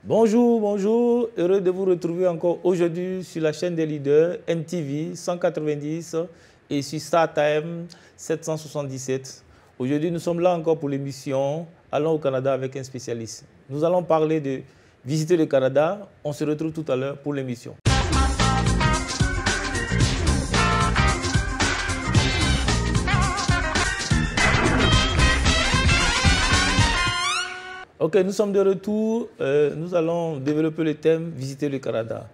Bonjour, bonjour, heureux de vous retrouver encore aujourd'hui sur la chaîne des leaders NTV 190 et sur StarTime 777. Aujourd'hui, nous sommes là encore pour l'émission Allons au Canada avec un spécialiste. Nous allons parler de visiter le Canada. On se retrouve tout à l'heure pour l'émission. Ok, nous sommes de retour. Nous allons développer le thème visiter le Canada.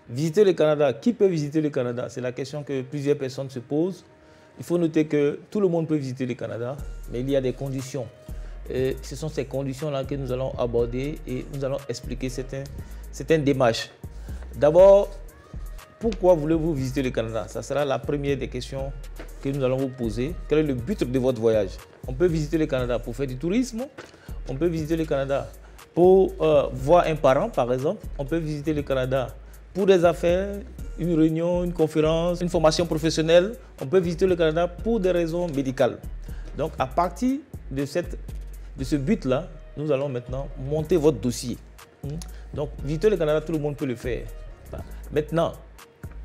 Visiter le Canada, qui peut visiter le Canada? C'est la question que plusieurs personnes se posent. Il faut noter que tout le monde peut visiter le Canada, mais il y a des conditions. Et ce sont ces conditions-là que nous allons aborder et nous allons expliquer certaines démarches. D'abord, pourquoi voulez-vous visiter le Canada? Ça sera la première des questions que nous allons vous poser. Quel est le but de votre voyage? On peut visiter le Canada pour faire du tourisme. On peut visiter le Canada pour voir un parent, par exemple. On peut visiter le Canada pour des affaires, une réunion, une conférence, une formation professionnelle. On peut visiter le Canada pour des raisons médicales. Donc, à partir de ce but-là, nous allons maintenant monter votre dossier. Donc, visiter le Canada, tout le monde peut le faire. Maintenant,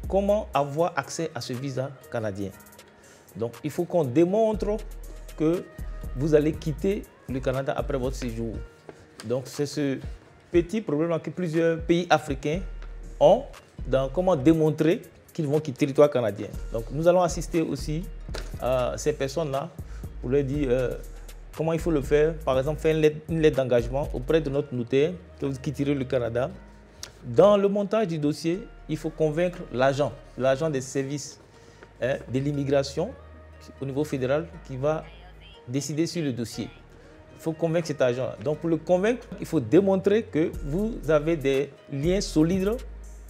comment avoir accès à ce visa canadien? Donc, il faut qu'on démontre que vous allez quitter le Canada après votre séjour. Donc, c'est ce petit problème que plusieurs pays africains ont dans comment démontrer qu'ils vont quitter le territoire canadien. Donc, nous allons assister aussi à ces personnes-là pour leur dire comment il faut le faire. Par exemple, faire une lettre d'engagement auprès de notre notaire que vous quitterez le Canada. Dans le montage du dossier, il faut convaincre l'agent des services de l'immigration au niveau fédéral qui va décider sur le dossier. Il faut convaincre cet agent. Donc, pour le convaincre, il faut démontrer que vous avez des liens solides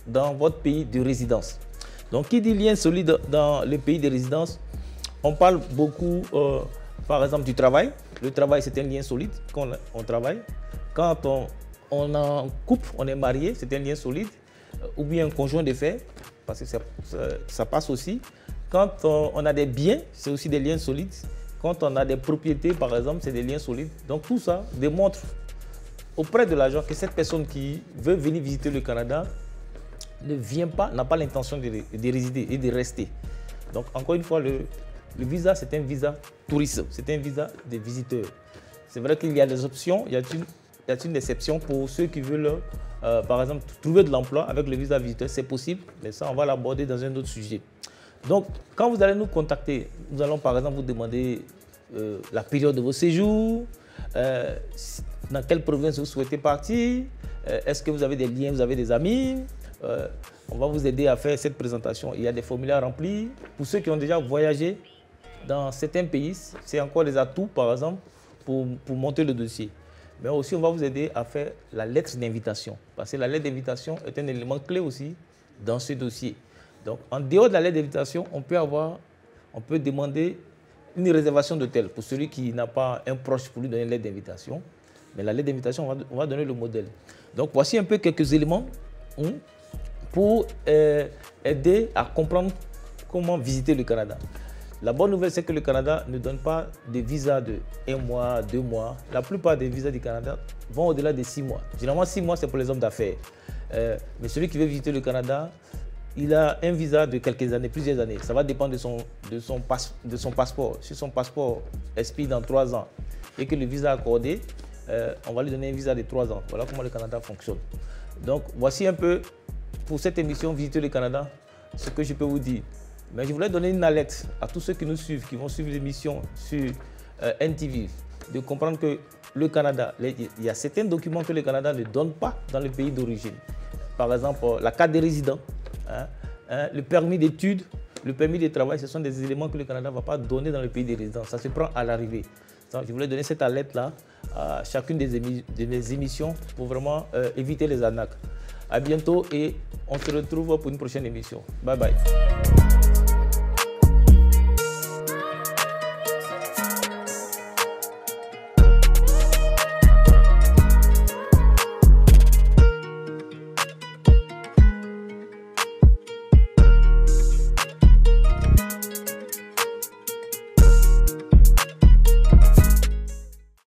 dans votre pays de résidence. Donc, qui dit lien solide dans le pays de résidence? On parle beaucoup, par exemple, du travail. Le travail, c'est un lien solide quand on travaille. Quand on est en couple, on est marié, c'est un lien solide. Ou bien un conjoint de fait, parce que ça passe aussi. Quand on a des biens, c'est aussi des liens solides. Quand on a des propriétés, par exemple, c'est des liens solides. Donc tout ça démontre auprès de l'agent que cette personne qui veut venir visiter le Canada ne vient pas, n'a pas l'intention de résider et de rester. Donc encore une fois, le visa, c'est un visa touriste, c'est un visa de visiteurs. C'est vrai qu'il y a des options, il y a une exception pour ceux qui veulent, par exemple, trouver de l'emploi avec le visa visiteur, c'est possible, mais ça, on va l'aborder dans un autre sujet. Donc, quand vous allez nous contacter, nous allons par exemple vous demander la période de vos séjours, dans quelle province vous souhaitez partir, est-ce que vous avez des liens, vous avez des amis. On va vous aider à faire cette présentation. Il y a des formulaires remplis. Pour ceux qui ont déjà voyagé dans certains pays, c'est encore des atouts, par exemple, pour monter le dossier. Mais aussi, on va vous aider à faire la lettre d'invitation. Parce que la lettre d'invitation est un élément clé aussi dans ce dossier. Donc, en dehors de la lettre d'invitation, on peut demander une réservation d'hôtel pour celui qui n'a pas un proche pour lui donner une lettre d'invitation. Mais la lettre d'invitation, on va donner le modèle. Donc, voici un peu quelques éléments pour aider à comprendre comment visiter le Canada. La bonne nouvelle, c'est que le Canada ne donne pas de visa de 1 mois, 2 mois. La plupart des visas du Canada vont au-delà de 6 mois. Généralement, 6 mois, c'est pour les hommes d'affaires. Mais celui qui veut visiter le Canada, il a un visa de quelques années, plusieurs années. Ça va dépendre de son passeport. Si son passeport expire dans 3 ans et que le visa est accordé, on va lui donner un visa de 3 ans. Voilà comment le Canada fonctionne. Donc, voici un peu, pour cette émission, visiter le Canada, ce que je peux vous dire. Mais je voulais donner une alerte à tous ceux qui nous suivent, qui vont suivre l'émission sur NTV, de comprendre que le Canada, il y a certains documents que le Canada ne donne pas dans le pays d'origine. Par exemple, la carte de résident. Le permis d'études, le permis de travail, ce sont des éléments que le Canada ne va pas donner dans le pays de résidence. Ça se prend à l'arrivée. Je voulais donner cette alerte-là à chacune de mes émissions pour vraiment éviter les arnaques. À bientôt et on se retrouve pour une prochaine émission. Bye bye.